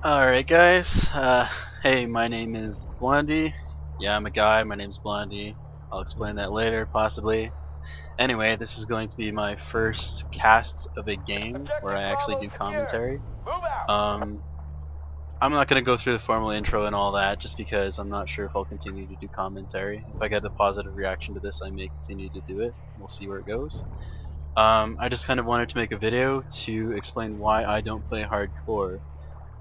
Alright guys, hey, my name is Blondie. Yeah, I'm a guy, my name's Blondie. I'll explain that later, possibly. Anyway, this is going to be my first cast of a game where I actually do commentary. Um, I'm not going to go through the formal intro and all that, just because I'm not sure if I'll continue to do commentary. If I get a positive reaction to this, I may continue to do it. We'll see where it goes. I just kind of wanted to make a video to explain why I don't play hardcore.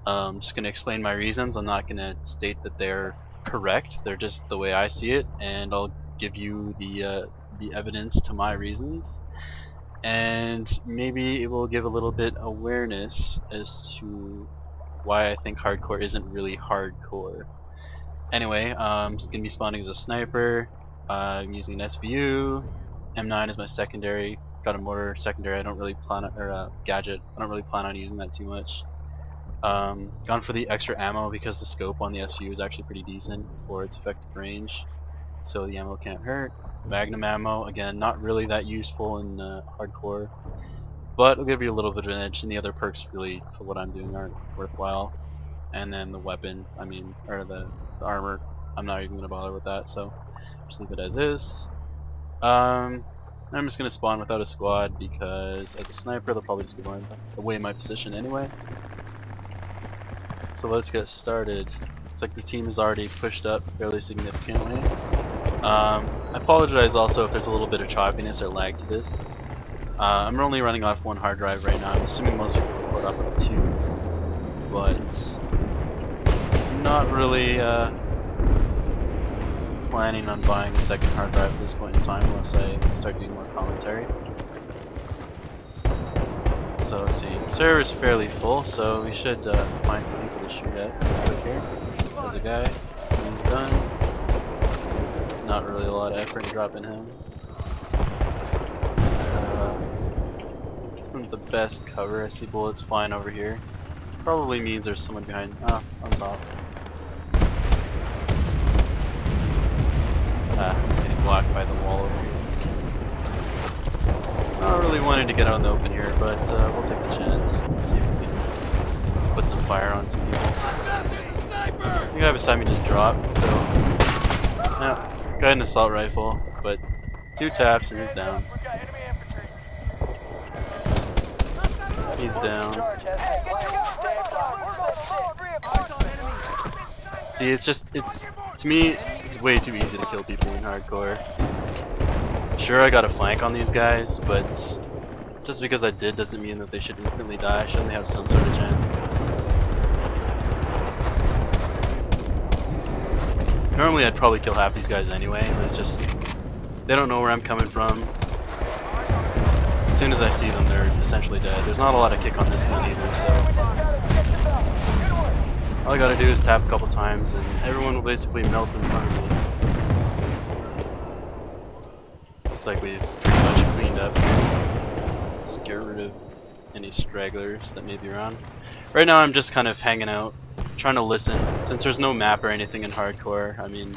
I'm just going to explain my reasons. I'm not going to state that they're correct. They're just the way I see it, and I'll give you the evidence to my reasons. And maybe it will give a little bit awareness as to why I think hardcore isn't really hardcore. Anyway, I'm just going to be spawning as a sniper. I'm using an SVU. M9 is my secondary. Got a mortar secondary. I don't really plan on, or gadget. I don't really plan on using that too much. Gone for the extra ammo because the scope on the SVU is actually pretty decent for its effective range, so the ammo can't hurt. Magnum ammo, again, not really that useful in hardcore, but it'll give you a little bit of an edge, and the other perks really, for what I'm doing, aren't worthwhile. And then the weapon, or the armor, I'm not even going to bother with that, so just leave it as is. I'm just going to spawn without a squad because as a sniper they'll probably just give away my position anyway. So let's get started. Looks like the team is already pushed up fairly significantly. I apologize also if there's a little bit of choppiness or lag to this. I'm only running off one hard drive right now. I'm assuming most people record off of two, but I'm not really planning on buying a second hard drive at this point in time unless I start doing more commentary. So let's see, server's fairly full, so we should find some people to shoot at quick here. There's a guy, he's done. Not really a lot of effort in dropping him. Isn't the best cover. I see bullets flying over here. Probably means there's someone behind. Ah, on top. Getting blocked by the wall over here. Not really wanting to get out in the open here, but we'll take the chance. See if we can put some fire on some people. The guy beside me just dropped, so yeah, got an assault rifle, but 2 taps and he's down. He's down. See, it's to me, it's way too easy to kill people in hardcore. Sure, I got a flank on these guys, but just because I did doesn't mean that they should instantly die. Shouldn't they have some sort of chance? Normally I'd probably kill half these guys anyway, but it's just, they don't know where I'm coming from. As soon as I see them, they're essentially dead. There's not a lot of kick on this one either, so all I gotta do is tap a couple times and everyone will basically melt in front of me. Looks like we've pretty much cleaned up. Just get rid of any stragglers that may be around. Right now I'm just kind of hanging out, trying to listen. Since there's no map or anything in hardcore, I mean,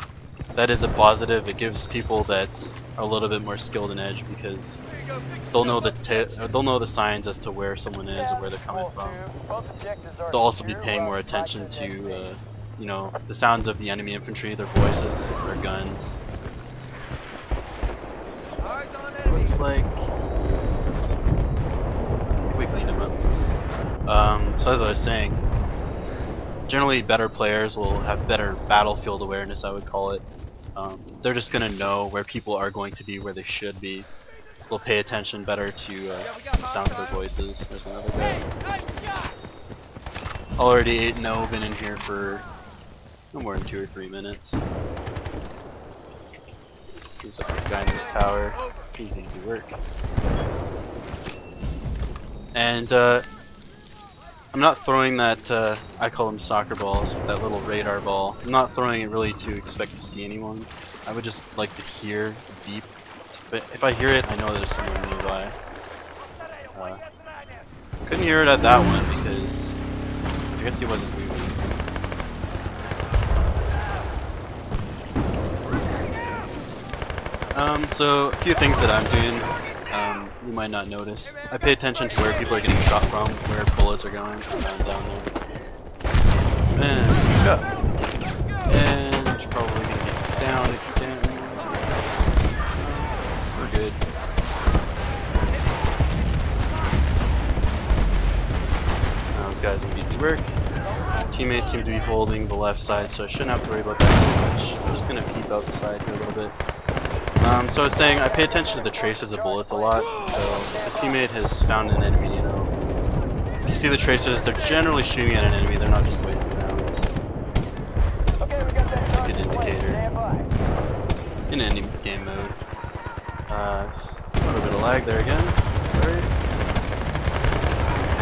that is a positive. It gives people that are a little bit more skilled in Edge because they'll know the signs as to where someone is or where they're coming from. They'll also be paying more attention to, you know, the sounds of the enemy infantry, their voices, their guns. Looks like we cleaned him up. So as I was saying, generally better players will have better battlefield awareness, I would call it. They're just going to know where people are going to be, where they should be. They'll pay attention better to the sound of their voices. There's another guy. Already 8-0, been in here for no more than 2 or 3 minutes. Seems like this guy in this tower. He's easy work. And I'm not throwing that, I call them soccer balls, that little radar ball. I'm not throwing it really to expect to see anyone. I would just like to hear a beep. But if I hear it, I know there's someone nearby. Couldn't hear it at that one because I guess he wasn't moving. So a few things that I'm doing, you might not notice. I pay attention to where people are getting shot from, where bullets are going down there. And go. And you're probably gonna get down again. We're good. Those guys are easy work. Teammates seem to be holding the left side, so I shouldn't have to worry about that too much. I'm just gonna peek out the side here a little bit. So I was saying, I pay attention to the traces of bullets a lot, so if a teammate has found an enemy, you know, if you see the traces, they're generally shooting at an enemy, they're not just wasting rounds. It's a good indicator in any game mode. A little bit of lag there again, sorry.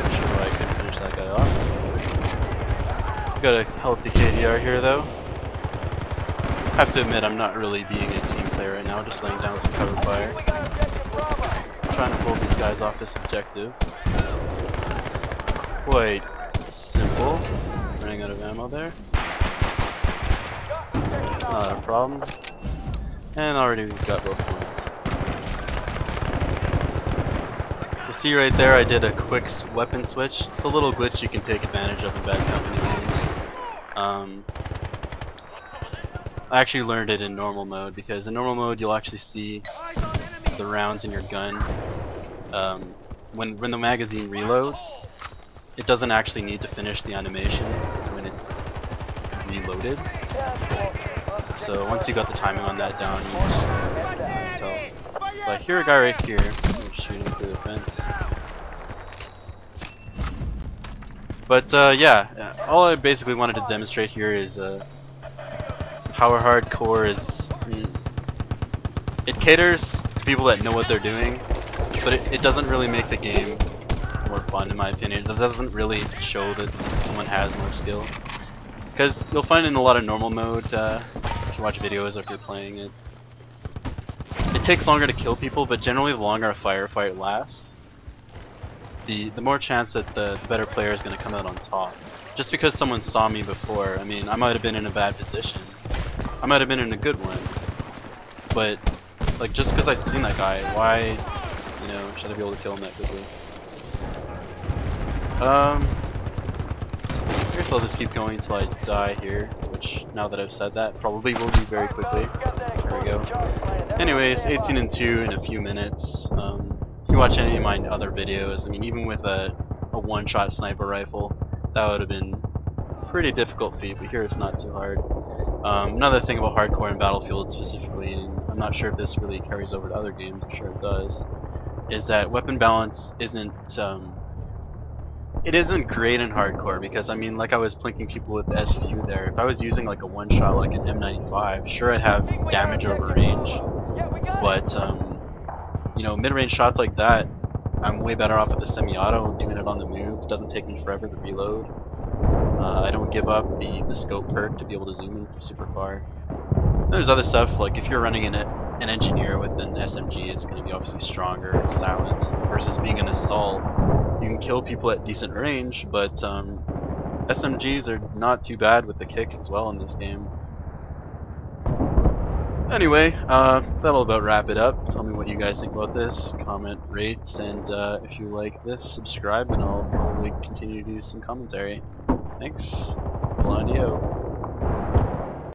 Not sure why I couldn't finish that guy off. Got a healthy KDR here though. I have to admit, I'm not really being a team player right now, just laying down some cover fire. I'm trying to pull these guys off this objective. It's quite simple. Running out of ammo there. Not a problem. And already we've got both points. So see right there, I did a quick weapon switch. It's a little glitch you can take advantage of in bad company games. I actually learned it in normal mode, because in normal mode you'll actually see the rounds in your gun. When the magazine reloads, it doesn't actually need to finish the animation when it's reloaded. So once you got the timing on that down, you just tell. So I hear a guy right here. I'm shooting through the fence. But yeah, all I basically wanted to demonstrate here is how hardcore is. It caters to people that know what they're doing, but it doesn't really make the game more fun, in my opinion. It doesn't really show that someone has more skill. Because you'll find in a lot of normal mode, if you watch videos or if you're playing it, it takes longer to kill people, but generally the longer a firefight lasts, the more chance that the better player is going to come out on top. Just because someone saw me before, I mean, I might have been in a bad position. I might have been in a good one. But, like, just because I've seen that guy, why, you know, should I be able to kill him that quickly? I guess I'll just keep going until I die here, which, now that I've said that, probably will be very quickly. There we go. Anyways, 18 and 2 in a few minutes. If you watch any of my other videos, I mean, even with a one-shot sniper rifle, that would have been a pretty difficult feat, but here it's not too hard. Another thing about hardcore in Battlefield specifically, and I'm not sure if this really carries over to other games, I'm sure it does, is that weapon balance isn't, it isn't great in hardcore, because I mean, like I was plinking people with SVU there, if I was using like a one-shot like an M95, sure I'd have damage over range, but you know, mid-range shots like that, I'm way better off with the semi-auto, doing it on the move. It doesn't take me forever to reload. I don't give up the scope perk to be able to zoom in super far. There's other stuff, like if you're running an engineer with an SMG, it's going to be obviously stronger in silence, versus being an assault. You can kill people at decent range, but SMGs are not too bad with the kick as well in this game. Anyway, that'll about wrap it up. Tell me what you guys think about this, comment, rate, and if you like this, subscribe, and I'll probably continue to do some commentary. Thanks. Blondie out.